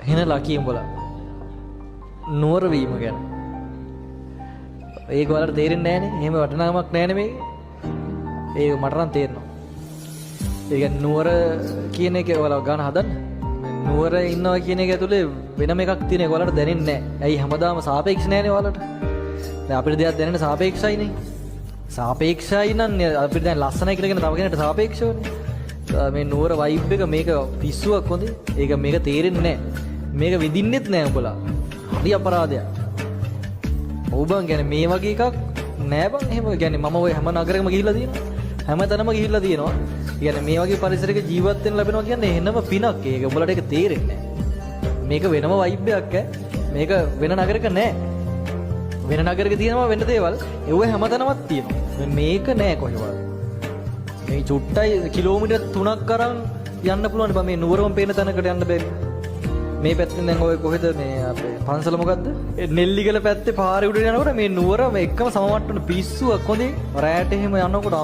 එහෙනම් ලකී උඹලා නුවර වීම ගැන ඒක වලට තේරෙන්නේ නැහනේ. එහෙම වටිනාකමක් නැහනේ මේක. ඒක මට නම් තේරෙනවා. ඒ කියන්නේ නුවර කියන එක ඔයාලා ගන්න හදන්න. නුවර ඉන්නවා කියන එක ඇතුලේ වෙනම එකක් තියෙන එක ඔයාලට දැනෙන්නේ නැහැ. ඇයි හැමදාම සාපේක්ෂ නැහනේ ඔයාලට. දැන් අපිට දෙයක් දැනෙන්නේ සාපේක්ෂයිනේ. සාපේක්ෂයි නම් අපිට දැන් ලස්සනයි කියලා කියන තව කෙනෙක්ට සාපේක්ෂවනේ. මේ නුවර වයිබ් එක මේක පිස්සුවක් හොඳේ. ඒක මේක තේරෙන්නේ නැහැ. මේක විඳින්නෙත් නැහැ උඹලා. හරි අපරාධයක්. ඔව් බං කියන්නේ මේ වගේ එකක් නෑ බං. එහෙම කියන්නේ මම ওই හැම නගරෙකම ගිහිල්ලා තියෙනවා. හැම තැනම ගිහිල්ලා තියෙනවා. කියන්නේ මේ වගේ පරිසරයක ජීවත් වෙන්න ලැබෙනවා කියන්නේ එහෙනම පිනක්. ඒක උඹලට ඒක තේරෙන්නේ නෑ. මේක වෙනම වයිබ් එකක් ඈ. මේක වෙන නගරයක නෑ. වෙන නගරයක තියෙනවා වෙන දේවල්. ඒව හැමතැනමත් තියෙනවා. මේක නෑ කොහෙවත්. මේ චුට්ටයි කිලෝමීටර් 3ක් අරන් යන්න පුළුවන් බං. මේ නුවරම පේන තැනකට යන්න බැරි. මේ පැත්තෙන් දැන් ඔය කොහෙද මේ අපේ පන්සල මොකද්ද? නෙල්ලිගල පැත්තේ පාරේ උඩට යනකොට මේ නුවර එකම සමවට්ටන පිස්සුවක් හොඳේ. රැයට එහෙම යනකොට